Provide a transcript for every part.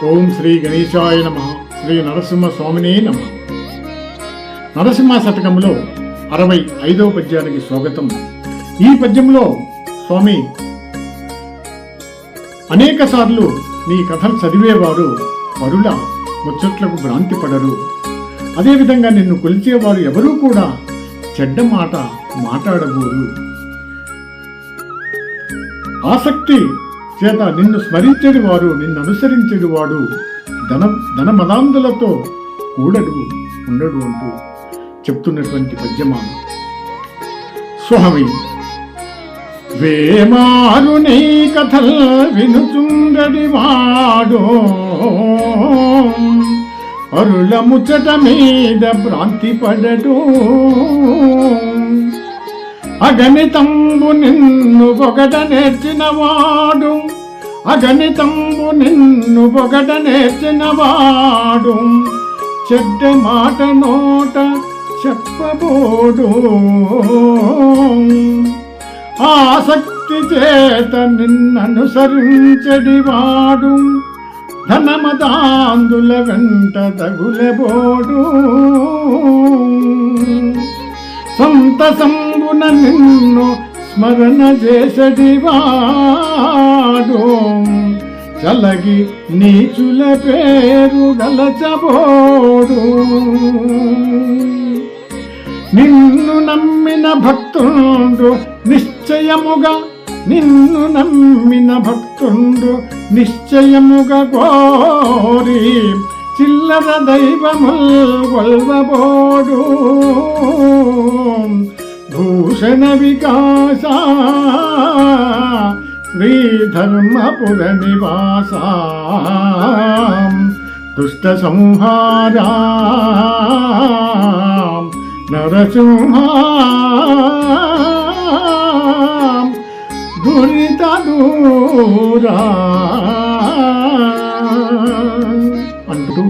ఓం శ్రీ గణేశాయ నమః. శ్రీ నరసింహ స్వామినే నమః. నరసింహ శతకంలో 65వ పద్యానికి స్వాగతం. ఈ పద్యంలో స్వామి అనేక సార్లు నీ కథలు చదివేవారు పరుల ముచ్చట్లకు భ్రాంతి పడరు, అదేవిధంగా నిన్ను కొలిచేవారు ఎవరూ కూడా చెడ్డ మాట మాట్లాడబోరు. ఆసక్తి చేత నిన్ను స్మరించేది వారు, నిన్ను అనుసరించేది వాడు ధనమదాంధులతో కూడడు ఉండడు అంటూ చెప్తున్నటువంటి పద్యమా. స్వామి వేమారు నీ కథల్ వినుచుండడి వాడు అరుల ముచ్చట మీద భ్రాంతి పడడు. అగణితంబు నిన్ను పొగట నేర్చినవాడు, అగణితంబు నిన్ను పొగట నేర్చినవాడు చెడ్డ మాట నోట చెప్పబోడు. ఆసక్తి చేత నిన్ననుసరించడివాడు ధనమదాందుల వెంట తగులబోడు. సంతసంబున నిన్ను స్మరణ చేసడివాడు చలగి నీచుల పేరు గలచబోడు. నిన్ను నమ్మిన భక్తుండు నిశ్చయముగా, నిన్ను నమ్మిన భక్తుండు నిశ్చయముగా కోరి చిల్లర దైవముల్ కొల్వబోడు. భూషణ వికాస శ్రీధర్మపుర నివాస దుష్ట సంహారా నరసింహ దురిత దూరా అంటూ,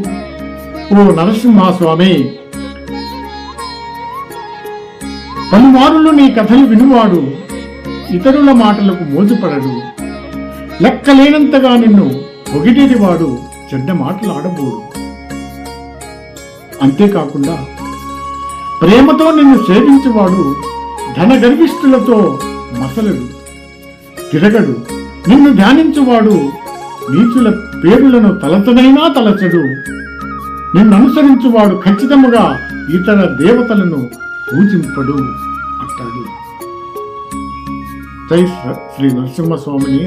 ఓ నరసింహస్వామి, పలుమారులు నీ కథలు వినువాడు ఇతరుల మాటలకు మోజుపడడు. లెక్కలేనంతగా నిన్ను పొగిడేది వాడు చెడ్డ మాటలు ఆడబోడు. అంతేకాకుండా ప్రేమతో నిన్ను సేవించేవాడు ధన గర్విష్ఠులతో మసలడు, తిరగడు. నిన్ను ధ్యానించువాడు నీచుల పేరులను తలచనైనా తలచడు. నిన్ను అనుసరించువాడు ఖచ్చితముగా ఇతర దేవతలను పూజింపడు అంటాడు. జై శ్రీ నరసింహస్వామిని.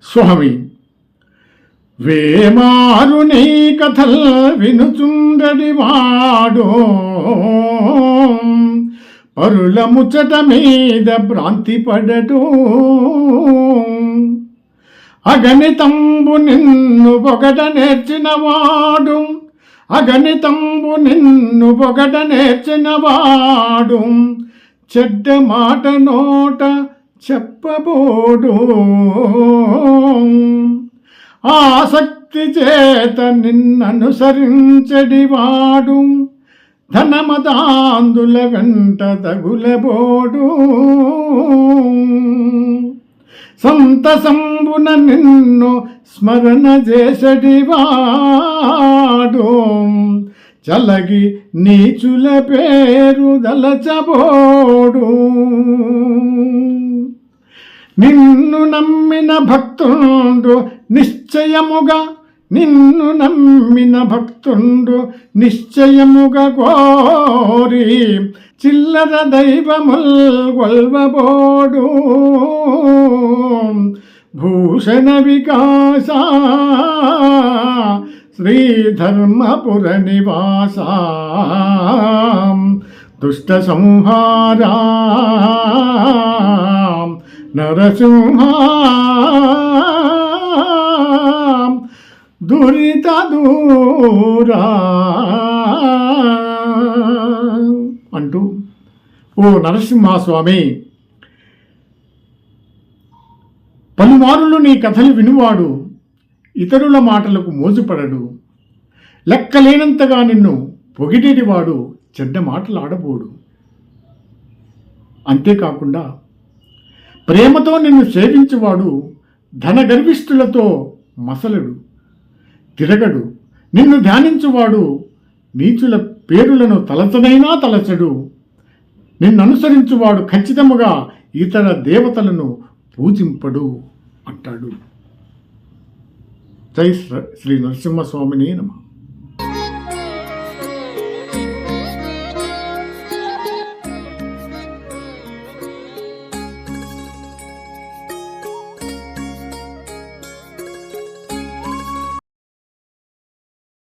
స్వామి వేమారు నీ కథల్ వినుచుండడి వాడు పరుల ముచ్చట మీద భ్రాంతి పడడు. అగణితంబు నిన్ను పొగట నేర్చినవాడు, అగణితంబు నిన్ను పొగట నేర్చినవాడు చెడ్డ మాట నోట చెప్పబోడు. ఆసక్తి చేత నిన్ననుసరించడివాడు ధనమదాందుల వెంట తగులబోడు. సంతసంబున నిన్ను స్మరణ చేసడివాడు చలగి నీచుల పేరు దలచబోడు. నిన్ను నమ్మిన భక్తుండు నిశ్చయముగా, నిన్ను నమ్మిన భక్తుండు నిశ్చయముగా కోరి చిల్లర దైవముల్ కొల్వబోడు. భూషణ వికాస శ్రీధర్మపుర నివాస దుష్ట సంహారా నరసింహ దురిత దూరా అంటూ, ఓ నరసింహస్వామి, పలుమారులు నీ కథలు వినువాడు ఇతరుల మాటలకు మోజుపడడు. లెక్కలేనంతగా నిన్ను పొగిడేటివాడు చెడ్డ మాటలు ఆడబోడు. అంతేకాకుండా ప్రేమతో నిన్ను సేవించువాడు ధనగర్విష్ఠులతో మసలడు, తిరగడు. నిన్ను ధ్యానించువాడు నీచుల పేరులను తలచనైనా తలచడు. నిన్ననుసరించువాడు ఖచ్చితముగా ఇతర దేవతలను పూజింపడు అంటాడు. జై శ్రీ నరసింహస్వామిని నమః.